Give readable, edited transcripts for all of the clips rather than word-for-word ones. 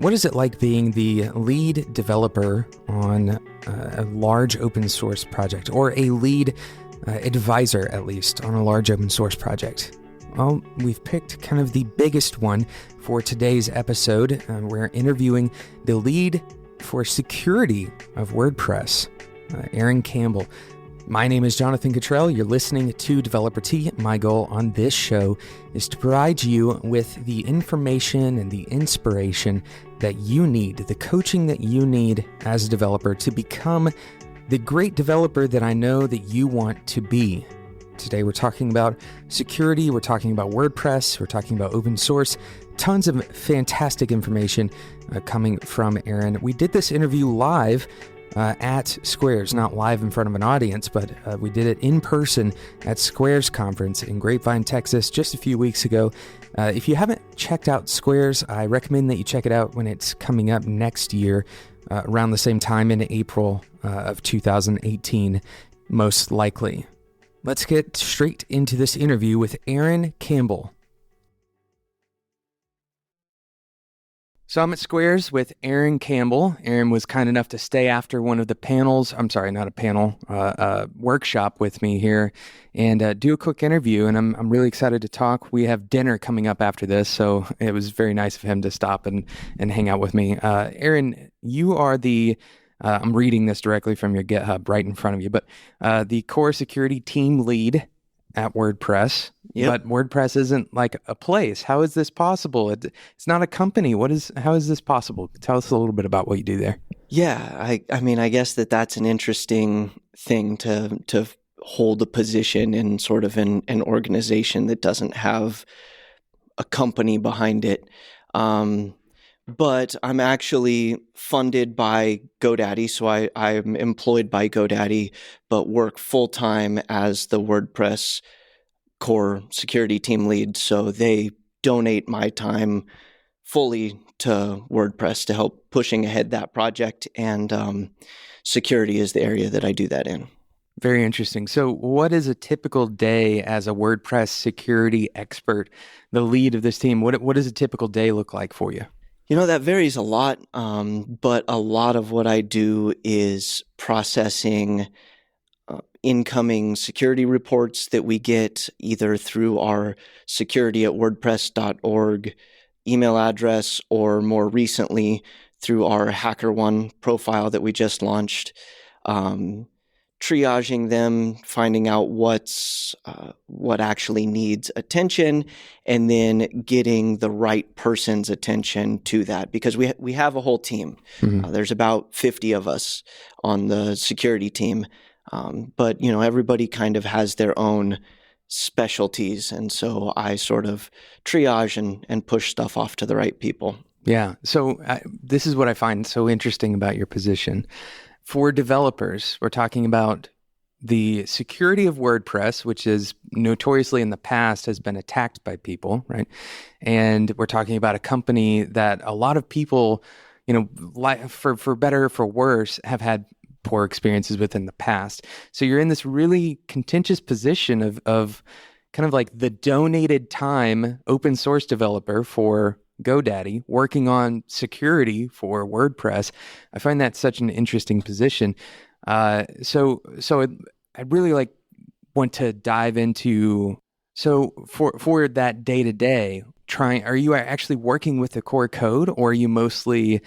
What is it like being the lead developer on a large open source project, or a lead advisor, at least, on a large open source project? Well, we've picked kind of the biggest one for today's episode. We're interviewing the lead for security of WordPress, Aaron Campbell. My name is Jonathan Cottrell. You're listening to Developer Tea. My goal on this show is to provide you with the information and the inspiration that you need, the coaching that you need as a developer to become the great developer that I know that you want to be. Today we're talking about security, we're talking about WordPress, we're talking about open source, tons of fantastic information coming from Aaron. We did this interview live at Squares, not live in front of an audience, but we did it in person at Squares Conference in Grapevine, Texas, just a few weeks ago. If you haven't checked out Squares, I recommend that you check it out when it's coming up next year, around the same time in April of 2018, most likely. Let's get straight into this interview with Aaron Campbell. So I'm at Squares with Aaron Campbell. Aaron was kind enough to stay after one of the panels, workshop with me here and do a quick interview. And I'm really excited to talk. We have dinner coming up after this, so it was very nice of him to stop and hang out with me. Aaron, you are I'm reading this directly from your GitHub right in front of you, but the core security team lead at WordPress. Yep. But WordPress isn't like a place. How is this possible? It's not a company. How is this possible? Tell us a little bit about what you do there. Yeah, I mean, I guess that's an interesting thing to hold a position in sort of an organization that doesn't have a company behind it. But I'm actually funded by GoDaddy, so I'm employed by GoDaddy, but work full-time as the WordPress core security team lead. So they donate my time fully to WordPress to help pushing ahead that project, and security is the area that I do that in. Very interesting. So what is a typical day as a WordPress security expert, the lead of this team? What does a typical day look like for you? You know, that varies a lot, but a lot of what I do is processing incoming security reports that we get either through our security@wordpress.org email address, or more recently through our HackerOne profile that we just launched. Triaging them, finding out what actually needs attention, and then getting the right person's attention to that, because we have a whole team. Mm-hmm. There's about 50 of us on the security team, but everybody kind of has their own specialties, and so I sort of triage and push stuff off to the right people. Yeah. So this is what I find so interesting about your position. For developers, we're talking about the security of WordPress, which is notoriously in the past has been attacked by people, right? And we're talking about a company that a lot of people, for better or for worse, have had poor experiences with in the past. So you're in this really contentious position of kind of like the donated time open source developer for GoDaddy, working on security for WordPress. I find that such an interesting position. So I'd really want to dive into, so for that day-to-day, are you actually working with the core code, or are you mostly,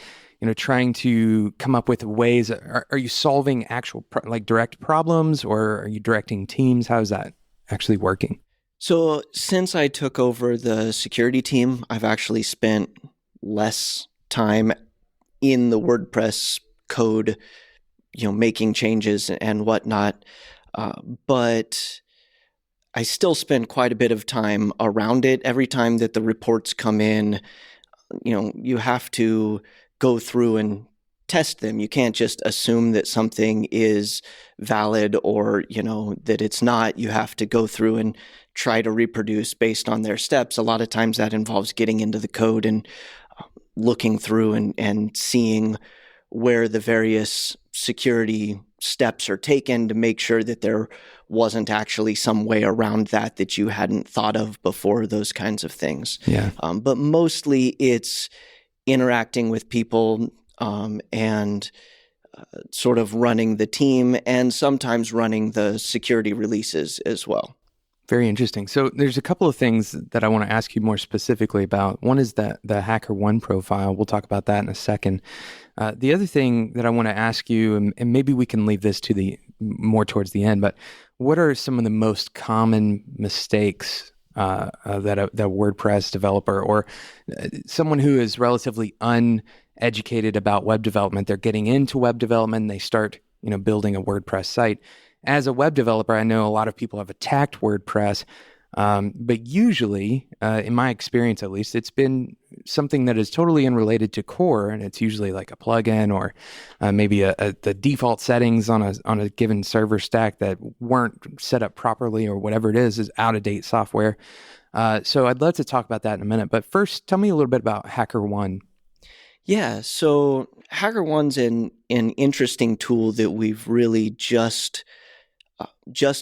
trying to come up with ways, are you solving actual direct problems, or are you directing teams? How is that actually working? So since I took over the security team, I've actually spent less time in the WordPress code, making changes and whatnot. But I still spend quite a bit of time around it. Every time that the reports come in, you have to go through and test them. You can't just assume that something is valid or, that it's not. You have to go through and try to reproduce based on their steps. A lot of times that involves getting into the code and looking through and seeing where the various security steps are taken to make sure that there wasn't actually some way around that you hadn't thought of before, those kinds of things. Yeah. But mostly it's interacting with people, and sort of running the team, and sometimes running the security releases as well. Very interesting. So there's a couple of things that I want to ask you more specifically about. One is the HackerOne profile. We'll talk about that in a second. The other thing that I want to ask you, and maybe we can leave this to the more towards the end, but what are some of the most common mistakes that a WordPress developer or someone who is relatively uneducated about web development, they're getting into web development, and they start building a WordPress site. As a web developer, I know a lot of people have attacked WordPress, but usually, in my experience at least, it's been something that is totally unrelated to core, and it's usually like a plugin or maybe the default settings on a given server stack that weren't set up properly, or whatever it is out-of-date software. So I'd love to talk about that in a minute. But first, tell me a little bit about HackerOne. Yeah, so HackerOne's an interesting tool that we've really just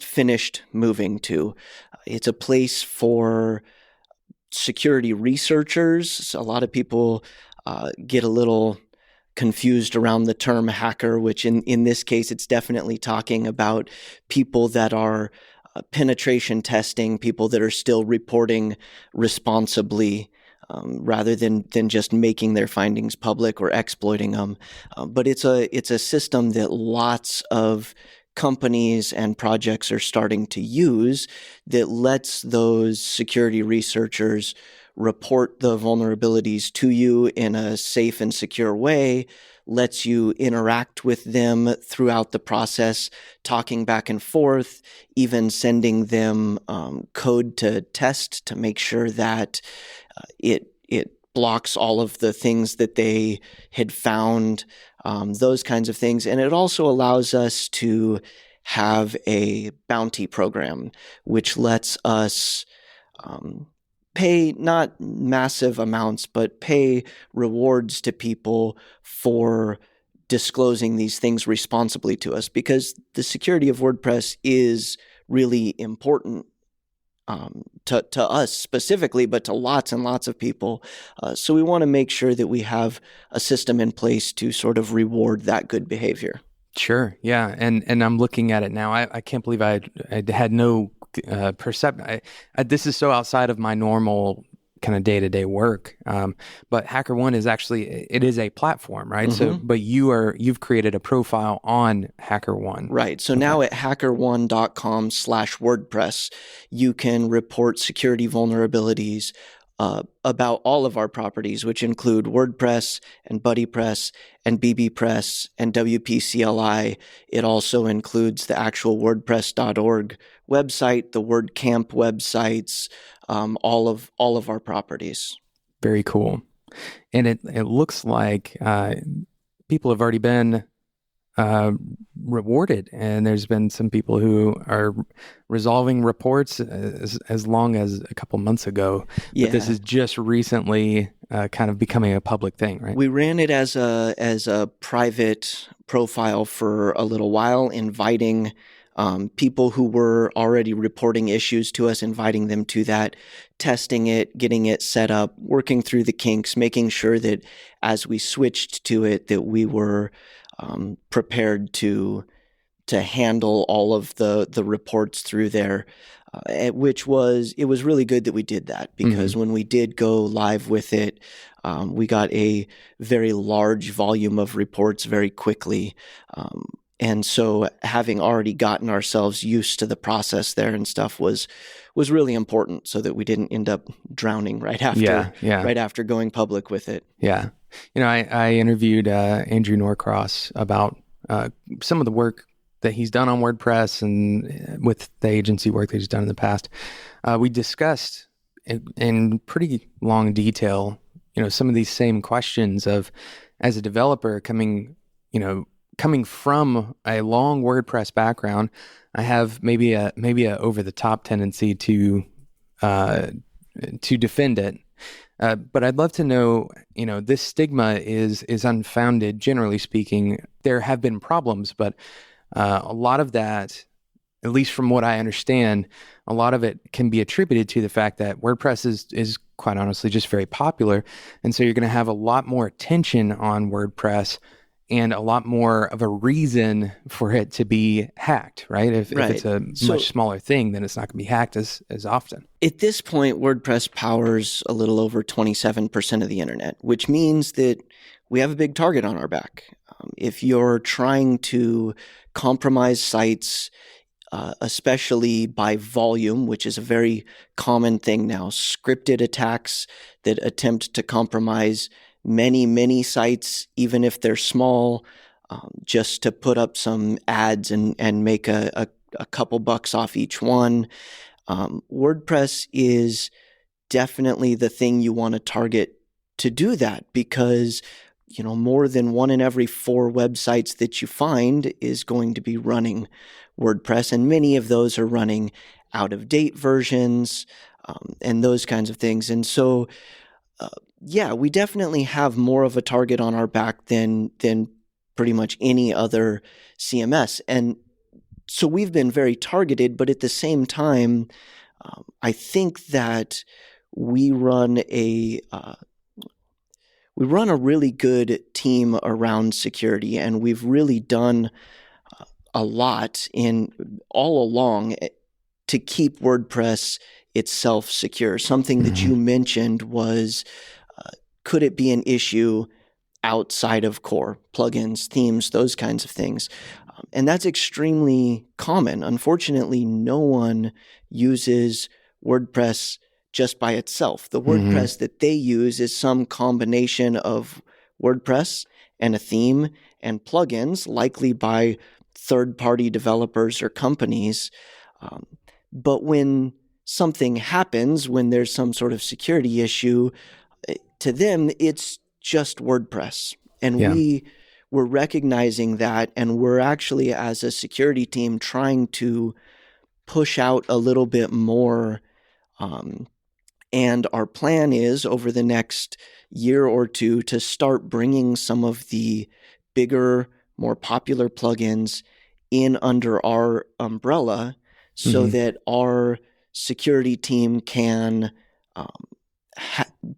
finished moving to. It's a place for security researchers. A lot of people get a little confused around the term hacker, which in this case, it's definitely talking about people that are penetration testing, people that are still reporting responsibly, rather than just making their findings public or exploiting them. But it's a system that lots of companies and projects are starting to use that lets those security researchers report the vulnerabilities to you in a safe and secure way, lets you interact with them throughout the process, talking back and forth, even sending them code to test to make sure that it blocks all of the things that they had found, those kinds of things. And it also allows us to have a bounty program, which lets us pay not massive amounts, but pay rewards to people for disclosing these things responsibly to us, because the security of WordPress is really important to us specifically, but to lots and lots of people. So we want to make sure that we have a system in place to sort of reward that good behavior. Sure. Yeah. And I'm looking at it now. I can't believe I had no perception. This is so outside of my normal kind of day-to-day work. But HackerOne is it is a platform, right? Mm-hmm. So, but you've created a profile on HackerOne. Right. So now at hackerone.com/WordPress, you can report security vulnerabilities about all of our properties, which include WordPress and BuddyPress and BBPress and WP-CLI. It also includes the actual WordPress.org website, the WordCamp websites, all of our properties. Very cool. And it looks like people have already been rewarded, and there's been some people who are resolving reports as long as a couple months ago. Yeah. But this is just recently kind of becoming a public thing, right? We ran it as a private profile for a little while, inviting people who were already reporting issues to us, inviting them to that, testing it, getting it set up, working through the kinks, making sure that as we switched to it, that we were prepared to handle all of the reports through there, it was really good that we did that, because when we did go live with it, we got a very large volume of reports very quickly. And so having already gotten ourselves used to the process there and stuff was really important, so that we didn't end up drowning right after going public with it. Yeah. I interviewed Andrew Norcross about some of the work that he's done on WordPress and with the agency work that he's done in the past. We discussed in pretty long detail, some of these same questions of, as a developer coming from a long WordPress background, I have maybe a over the top tendency to defend it. But I'd love to know, this stigma is unfounded, generally speaking. There have been problems, but a lot of that, at least from what I understand, a lot of it can be attributed to the fact that WordPress is quite honestly just very popular. And so you're going to have a lot more attention on WordPress and a lot more of a reason for it to be hacked, right? If it's a much smaller thing, then it's not going to be hacked as often. At this point, WordPress powers a little over 27% of the internet, which means that we have a big target on our back. If you're trying to compromise sites, especially by volume, which is a very common thing now, scripted attacks that attempt to compromise many sites, even if they're small, just to put up some ads and make a couple bucks off each one. WordPress is definitely the thing you want to target to do that, because more than 1 in every 4 websites that you find is going to be running WordPress, and many of those are running out-of-date versions and those kinds of things. And so, we definitely have more of a target on our back than pretty much any other CMS. And so we've been very targeted, but at the same time, I think that we run a really good team around security, and we've really done a lot all along to keep WordPress itself secure. Something that you mentioned was, could it be an issue outside of core, plugins, themes, those kinds of things? And that's extremely common. Unfortunately, no one uses WordPress just by itself. The WordPress that they use is some combination of WordPress and a theme and plugins, likely by third-party developers or companies. But when something happens, when there's some sort of security issue, to them, it's just WordPress. And we're recognizing that, and we're actually, as a security team, trying to push out a little bit more. And our plan is, over the next year or two, to start bringing some of the bigger, more popular plugins in under our umbrella, so that our security team can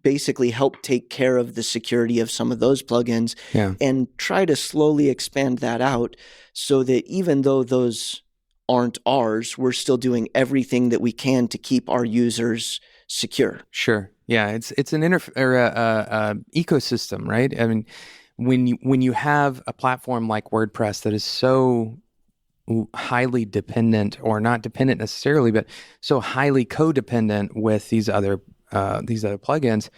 basically help take care of the security of some of those plugins, and try to slowly expand that out, so that even though those aren't ours, we're still doing everything that we can to keep our users secure. Sure. Yeah, it's an ecosystem, right? I mean, when you have a platform like WordPress that is so highly dependent, or not dependent necessarily, but so highly codependent with these other plugins,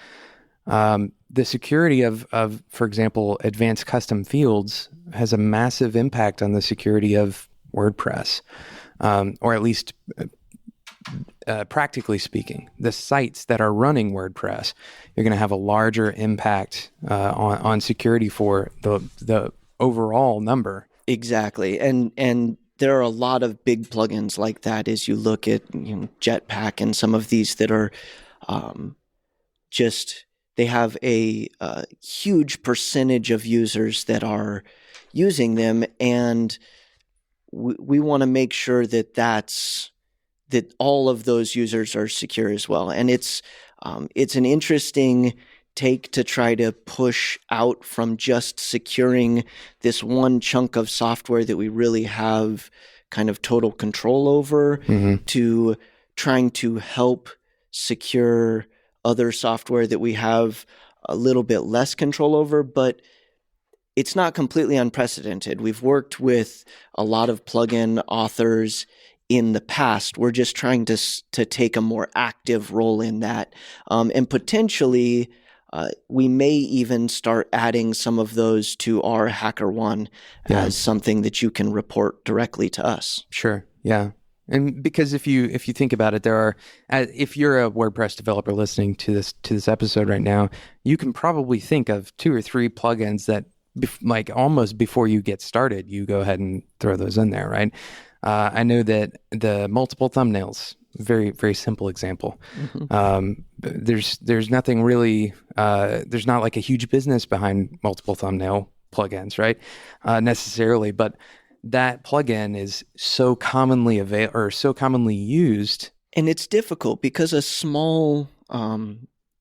the security of, for example, advanced custom fields has a massive impact on the security of WordPress, or at least practically speaking, the sites that are running WordPress, you're going to have a larger impact on security for the overall number. Exactly, and there are a lot of big plugins like that. As you look at Jetpack and some of these that are they have a huge percentage of users that are using them, and we want to make sure that all of those users are secure as well. And it's an interesting take to try to push out from just securing this one chunk of software that we really have kind of total control over, to trying to help secure other software that we have a little bit less control over. But it's not completely unprecedented. We've worked with a lot of plugin authors in the past. We're just trying to take a more active role in that. And potentially, we may even start adding some of those to our HackerOne as something that you can report directly to us. Sure. Yeah. And because if you think about it, there are, if you're a WordPress developer listening to this episode right now, you can probably think of 2 or 3 plugins that, like, almost before you get started, you go ahead and throw those in there, right? I know that the multiple thumbnails, very, very simple example. There's nothing really, there's not like a huge business behind multiple thumbnail plugins, right? Necessarily, but that plugin is so commonly so commonly used And it's difficult because a small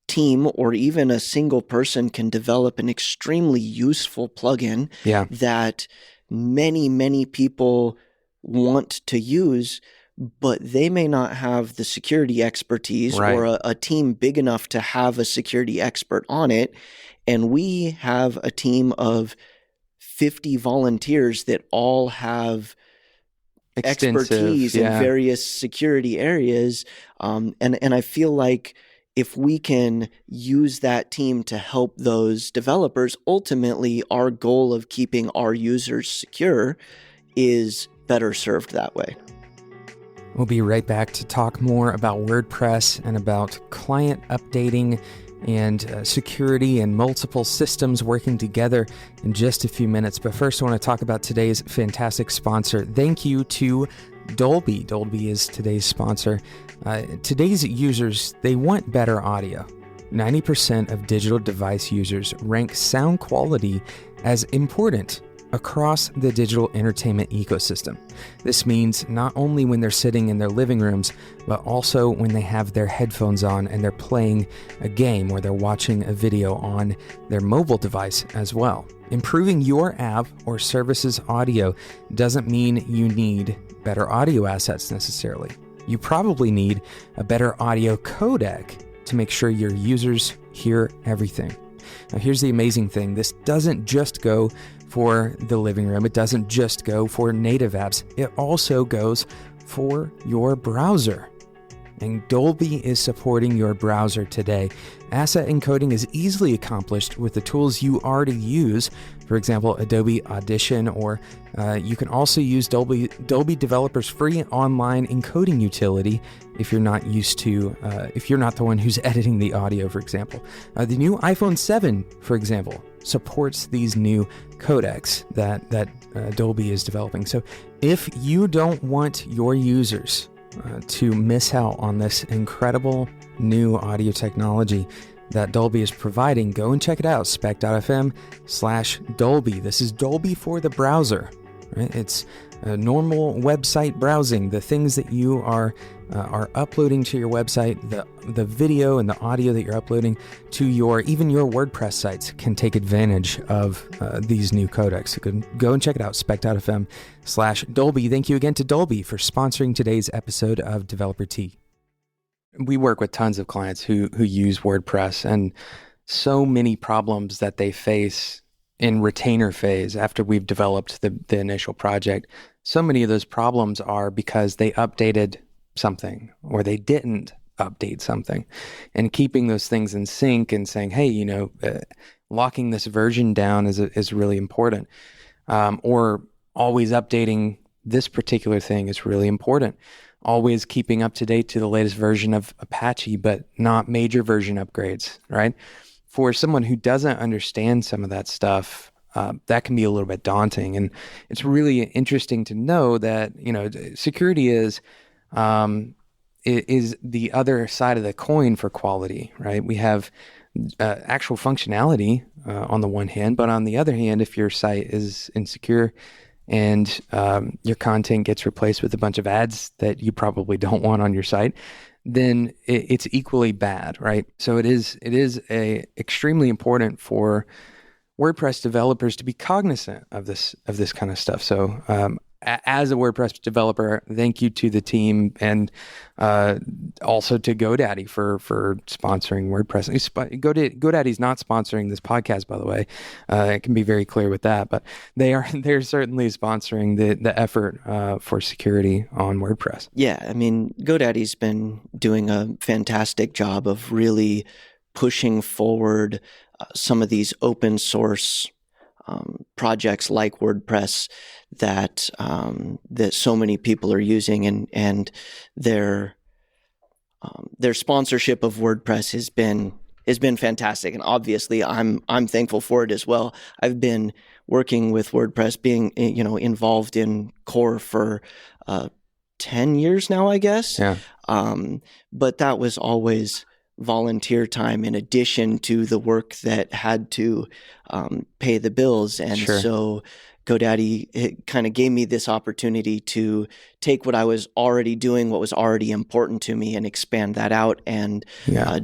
team or even a single person can develop an extremely useful plugin Yeah. that many, many people want to use, but they may not have the security expertise Right. or a team big enough to have a security expert on it. And we have a team of 50 volunteers that all have expertise in various security areas. And I feel like if we can use that team to help those developers, ultimately our goal of keeping our users secure is better served that way. We'll be right back to talk more about WordPress and about client updating and security and multiple systems working together in just a few minutes. But first, I want to talk about today's fantastic sponsor. Thank you to Dolby. Dolby is today's sponsor. Today's users, they want better audio. 90% of digital device users rank sound quality as important across the digital entertainment ecosystem. This means not only when they're sitting in their living rooms, but also when they have their headphones on and they're playing a game or they're watching a video on their mobile device as well. Improving your app or service's audio doesn't mean you need better audio assets necessarily. You probably need a better audio codec to make sure your users hear everything. Now, here's the amazing thing. This doesn't just go for the living room. It doesn't just go for native apps. It also goes for your browser. And Dolby is supporting your browser today. Asset encoding is easily accomplished with the tools you already use. For example, Adobe Audition, or you can also use Dolby Developer's free online encoding utility if you're not used to, if you're not the one who's editing the audio, for example. The new iPhone 7, for example, supports these new codecs that Dolby is developing. So if you don't want your users to miss out on this incredible new audio technology that Dolby is providing, go and check it out, spec.fm/Dolby. This is Dolby for the browser, right? It's normal website browsing, the things that you are uploading to your website, the video and the audio that you're uploading to even your WordPress sites can take advantage of these new codecs. So go and check it out, spec.fm/Dolby. Thank you again to Dolby for sponsoring today's episode of Developer Tea. We work with tons of clients who use WordPress, and so many problems that they face in retainer phase after we've developed the initial project. So many of those problems are because they updated something or they didn't update something, and keeping those things in sync and saying, hey, locking this version down is really important, or always updating this particular thing is really important. Always keeping up to date to the latest version of Apache, but not major version upgrades, right? For someone who doesn't understand some of that stuff, that can be a little bit daunting. And it's really interesting to know that, security is the other side of the coin for quality, right? We have actual functionality on the one hand, but on the other hand, if your site is insecure and your content gets replaced with a bunch of ads that you probably don't want on your site, then it's equally bad, right? So it is extremely important for WordPress developers to be cognizant of this kind of stuff. So as a WordPress developer, thank you to the team, and also to GoDaddy for sponsoring WordPress. GoDaddy's not sponsoring this podcast, by the way. I can be very clear with that, but they're certainly sponsoring the effort for security on WordPress. Yeah, I mean, GoDaddy's been doing a fantastic job of really pushing forward some of these open source projects like WordPress that so many people are using, and their sponsorship of WordPress has been fantastic, and obviously I'm thankful for it as well. I've been working with WordPress, being involved in core for 10 years now, I guess. Yeah. But that was always volunteer time in addition to the work that had to pay the bills. And Sure. So GoDaddy, it kind of gave me this opportunity to take what I was already doing, what was already important to me, and expand that out and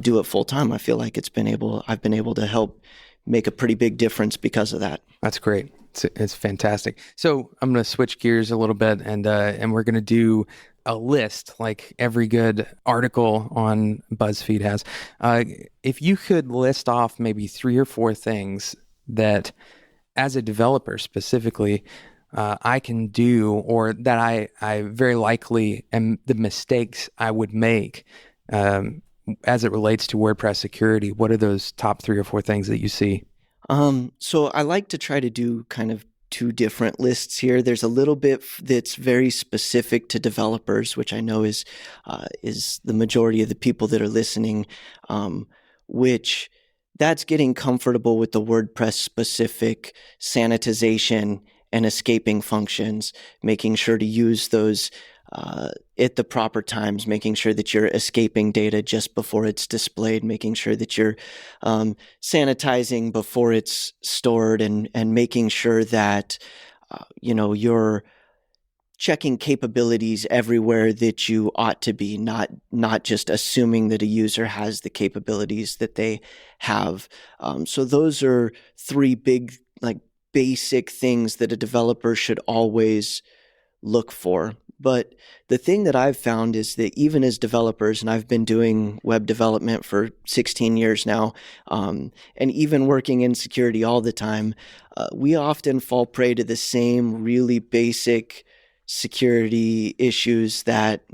do it full time. I feel like I've been able to help make a pretty big difference because of that. That's great. It's fantastic. So I'm going to switch gears a little bit, and we're going to do a list like every good article on BuzzFeed has. If you could list off maybe 3 or 4 things that, as a developer specifically, I can do, or that I very likely am the mistakes I would make as it relates to WordPress security, what are those top 3 or 4 things that you see? So I like to try to do kind of 2 different lists here. There's a little bit that's very specific to developers, which I know is the majority of the people that are listening, which that's getting comfortable with the WordPress specific sanitization and escaping functions, making sure to use those at the proper times, making sure that you're escaping data just before it's displayed, making sure that you're sanitizing before it's stored, and making sure that you're checking capabilities everywhere that you ought to be, not just assuming that a user has the capabilities that they have. So those are 3 big, basic things that a developer should always look for. But the thing that I've found is that even as developers, and I've been doing web development for 16 years now, and even working in security all the time, we often fall prey to the same really basic security issues that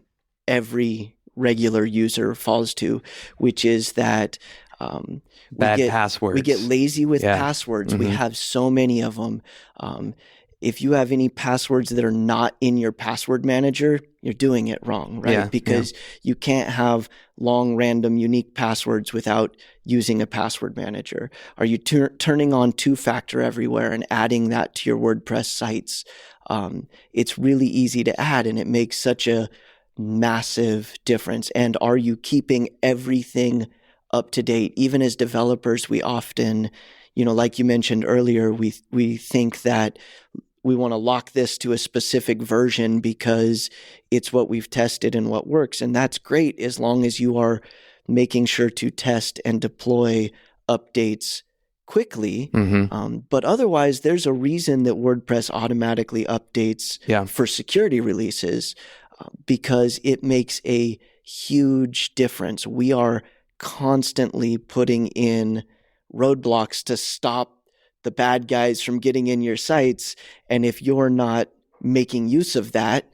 every regular user falls to, which is that bad passwords. We get lazy with passwords. Mm-hmm. We have so many of them. If you have any passwords that are not in your password manager, you're doing it wrong, right? Because you can't have long, random, unique passwords without using a password manager. Are you turning on 2-factor everywhere and adding that to your WordPress sites? It's really easy to add, and it makes such a massive difference. And are you keeping everything up to date? Even as developers, we often, like you mentioned earlier, we think that we want to lock this to a specific version because it's what we've tested and what works. And that's great as long as you are making sure to test and deploy updates quickly. Mm-hmm. But otherwise, there's a reason that WordPress automatically updates for security releases, because it makes a huge difference. We are constantly putting in roadblocks to stop the bad guys from getting in your sites. And if you're not making use of that,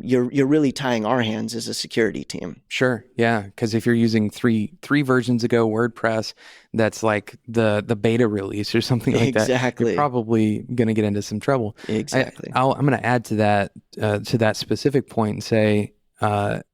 you're really tying our hands as a security team. Sure. Yeah. Because if you're using three versions ago WordPress, that's like the beta release or something like that, you're probably going to get into some trouble. Exactly. I'm going to add to that specific point and say,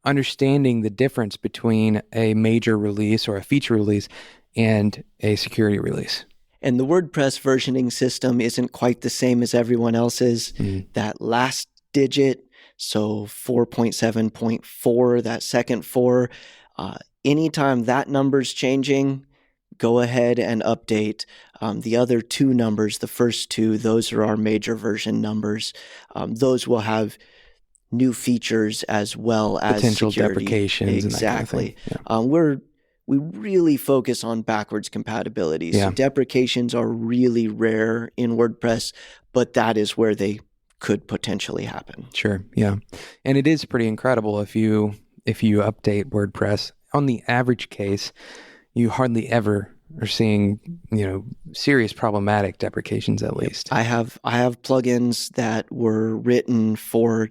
understanding the difference between a major release or a feature release and a security release. And the WordPress versioning system isn't quite the same as everyone else's. Mm-hmm. That last digit, so 4.7.4, that second 4, anytime that number's changing, go ahead and update. The other 2 numbers, the first 2, those are our major version numbers. Those will have new features as well as potential security. Deprecations. Exactly. And that kind of thing. We really focus on backwards compatibility. So deprecations are really rare in WordPress, but that is where they could potentially happen. Sure. Yeah. And it is pretty incredible if you update WordPress. On the average case, you hardly ever are seeing, serious problematic deprecations at least. I have plugins that were written for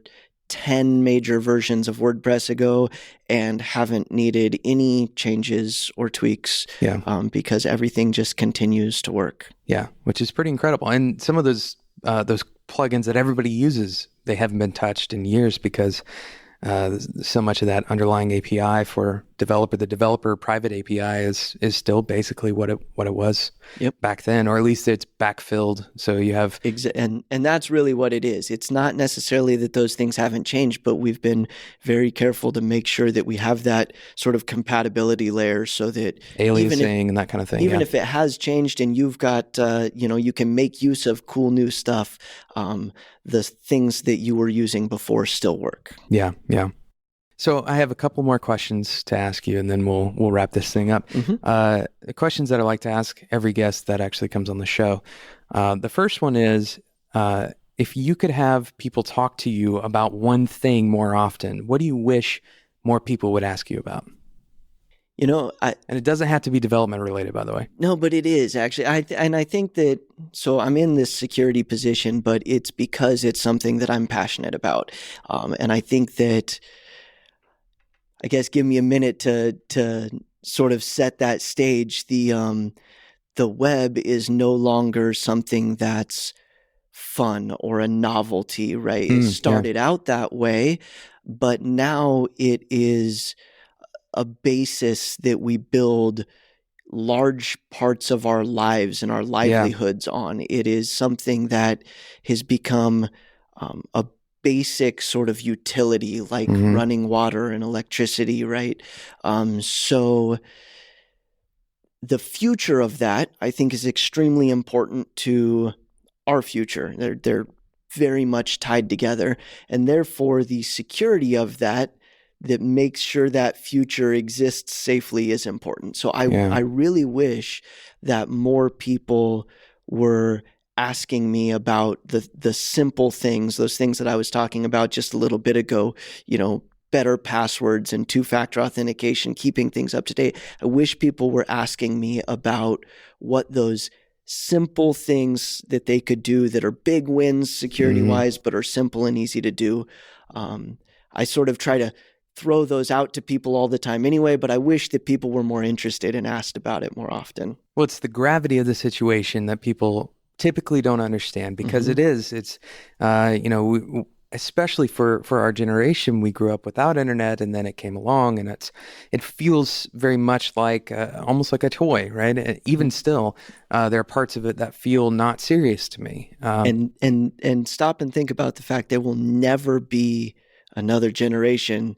10 major versions of WordPress ago and haven't needed any changes or tweaks because everything just continues to work. Yeah, which is pretty incredible. And some of those plugins that everybody uses, they haven't been touched in years because so much of that underlying API for developer. The developer private API is still basically what it was back then, or at least it's backfilled. So you have and that's really what it is. It's not necessarily that those things haven't changed, but we've been very careful to make sure that we have that sort of compatibility layer, so that aliasing and that kind of thing. Even if it has changed and you've got you can make use of cool new stuff, the things that you were using before still work. Yeah. So I have a couple more questions to ask you, and then we'll wrap this thing up. The questions that I like to ask every guest that actually comes on the show. The first one is, if you could have people talk to you about one thing more often, what do you wish more people would ask you about? And it doesn't have to be development related, by the way. No, but it is actually. I think that, so I'm in this security position, but it's because it's something that I'm passionate about. And I think that, I guess, give me a minute to sort of set that stage. The web is no longer something that's fun or a novelty, right? It started out that way, but now it is a basis that we build large parts of our lives and our livelihoods on. It is something that has become a basic sort of utility, like running water and electricity, right? So the future of that, I think, is extremely important to our future. They're very much tied together, and therefore the security of that makes sure that future exists safely is important. So I really wish that more people were asking me about the simple things, those things that I was talking about just a little bit ago, better passwords and two-factor authentication, keeping things up to date. I wish people were asking me about what those simple things that they could do that are big wins security-wise, but are simple and easy to do. I sort of try to throw those out to people all the time anyway, but I wish that people were more interested and asked about it more often. Well, it's the gravity of the situation that people typically don't understand, because it's especially for our generation, we grew up without internet, and then it came along, and it feels very much like almost like a toy, right? And even still, there are parts of it that feel not serious to me. And stop and think about the fact there will never be another generation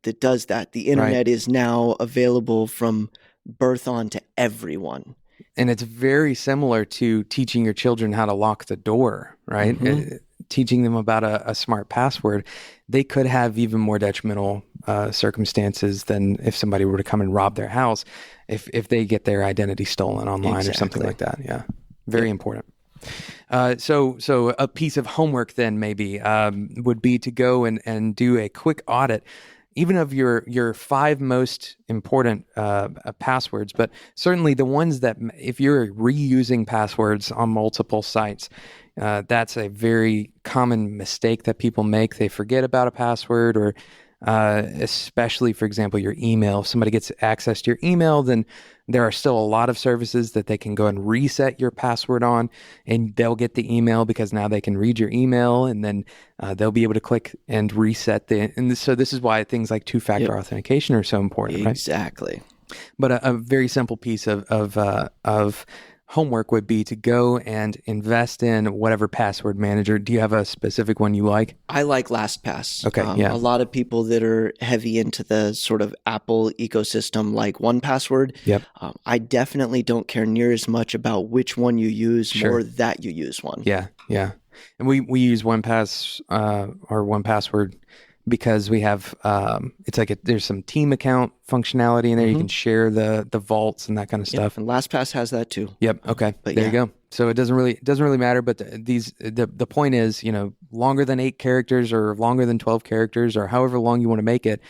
that does that. The internet is now available from birth on to everyone. And it's very similar to teaching your children how to lock the door, right? Teaching them about a smart password. They could have even more detrimental circumstances than if somebody were to come and rob their house if they get their identity stolen online or something like that. Yeah, very important. So a piece of homework then maybe would be to go and do a quick audit, even of your 5 most important passwords, but certainly the ones that, if you're reusing passwords on multiple sites, that's a very common mistake that people make. They forget about a password, or especially, for example, your email. If somebody gets access to your email, then there are still a lot of services that they can go and reset your password on, and they'll get the email because now they can read your email, and then they'll be able to click and reset so this is why things like two-factor authentication are so important, right? Exactly. But a very simple piece of homework would be to go and invest in whatever password manager. Do you have a specific one you like? I like LastPass. Okay, A lot of people that are heavy into the sort of Apple ecosystem like 1Password. Yep. I definitely don't care near as much about which one you use, more that you use one. Yeah. And we use 1Pass or 1Password because we have it's like there's some team account functionality in there. You can share the vaults and that kind of stuff. And LastPass has that too. Yep. Okay. But there you go. So it doesn't really matter. But the point is, longer than 8 characters or longer than 12 characters or however long you want to make it.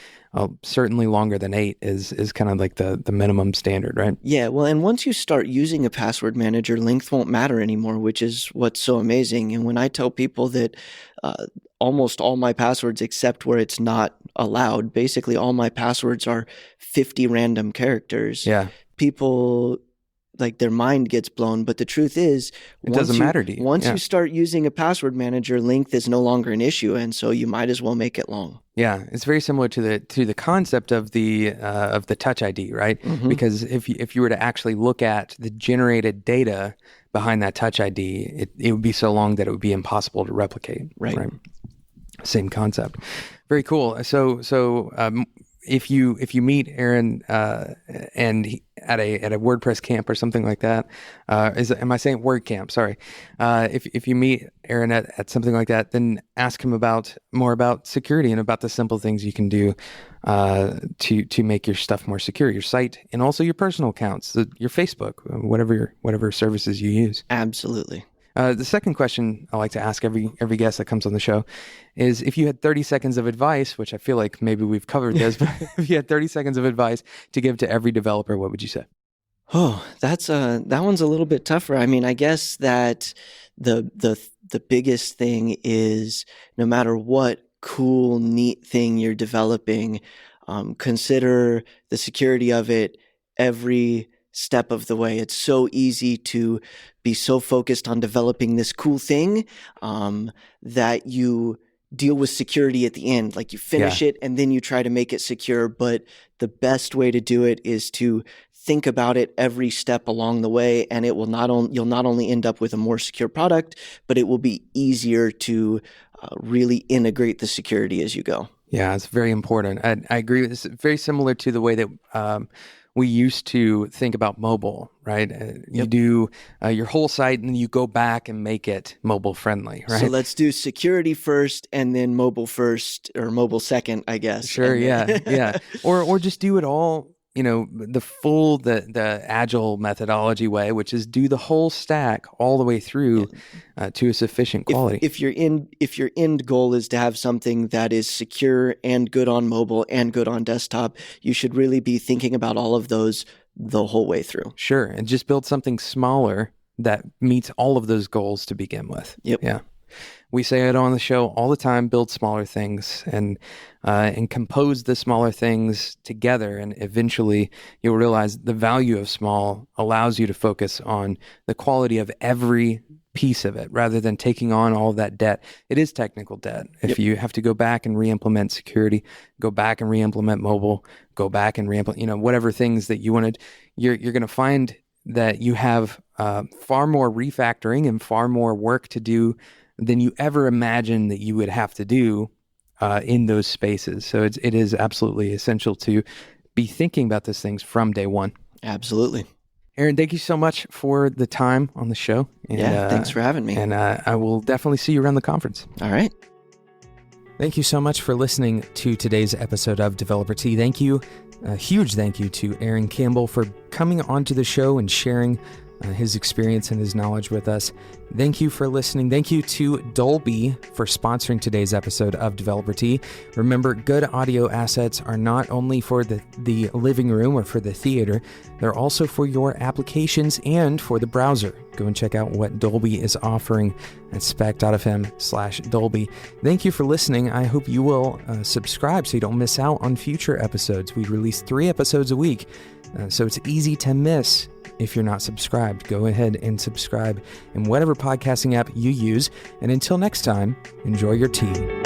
Certainly longer than 8 is kind of like the minimum standard, right? Yeah. Well, and once you start using a password manager, length won't matter anymore, which is what's so amazing. And when I tell people that almost all my passwords, except where it's not allowed, basically all my passwords are 50 random characters. Yeah. People like their mind gets blown. But the truth is, it doesn't matter to you. Once you start using a password manager, length is no longer an issue, and so you might as well make it long. Yeah, it's very similar to the concept of the Touch ID, right? Mm-hmm. Because if you were to actually look at the generated data behind that Touch ID, it would be so long that it would be impossible to replicate. Right. Same concept. Very cool. So if you meet Aaron and at a WordPress camp or something like that, am I saying WordCamp? Sorry. If you meet Aaron at something like that, then ask him more about security and about the simple things you can do to make your stuff more secure, your site and also your personal accounts, your Facebook, whatever services you use. Absolutely. The second question I like to ask every guest that comes on the show is, if you had 30 seconds of advice, which I feel like maybe we've covered this, but if you had 30 seconds of advice to give to every developer, what would you say? Oh, that one's a little bit tougher. I mean, I guess that the biggest thing is, no matter what cool, neat thing you're developing, consider the security of it every step of the way. It's so easy to be so focused on developing this cool thing that you deal with security at the end. Like, you finish it and then you try to make it secure. But the best way to do it is to think about it every step along the way, and it will you'll not only end up with a more secure product, but it will be easier to really integrate the security as you go. Yeah, it's very important. I agree. It's very similar to the way that we used to think about mobile, right? You do your whole site and you go back and make it mobile friendly, right? So let's do security first and then mobile first, or mobile second, I guess. Sure, yeah. Or just do it all, the agile methodology way, which is do the whole stack all the way through to a sufficient quality. If your end goal is to have something that is secure and good on mobile and good on desktop, you should really be thinking about all of those the whole way through. Sure, and just build something smaller that meets all of those goals to begin with. Yep. Yeah. We say it on the show all the time: build smaller things and compose the smaller things together, and eventually you'll realize the value of small allows you to focus on the quality of every piece of it rather than taking on all of that debt. It is technical debt. If you have to go back and re-implement security, go back and re-implement mobile, go back and re-implement, whatever things that you wanted, you're going to find that you have far more refactoring and far more work to do than you ever imagined that you would have to do in those spaces. So it is absolutely essential to be thinking about those things from day one. Absolutely. Aaron, thank you so much for the time on the show. And, thanks for having me. And I will definitely see you around the conference. All right. Thank you so much for listening to today's episode of Developer Tea. Thank you. A huge thank you to Aaron Campbell for coming onto the show and sharing his experience and his knowledge with us. Thank you for listening. Thank you to Dolby for sponsoring today's episode of Developer Tea. Remember, good audio assets are not only for the living room or for the theater, they're also for your applications and for the browser. Go and check out what Dolby is offering at spec.fm/Dolby. Thank you for listening. I hope you will subscribe so you don't miss out on future episodes. We release 3 episodes a week, so it's easy to miss. If you're not subscribed, go ahead and subscribe in whatever podcasting app you use. And until next time, enjoy your tea.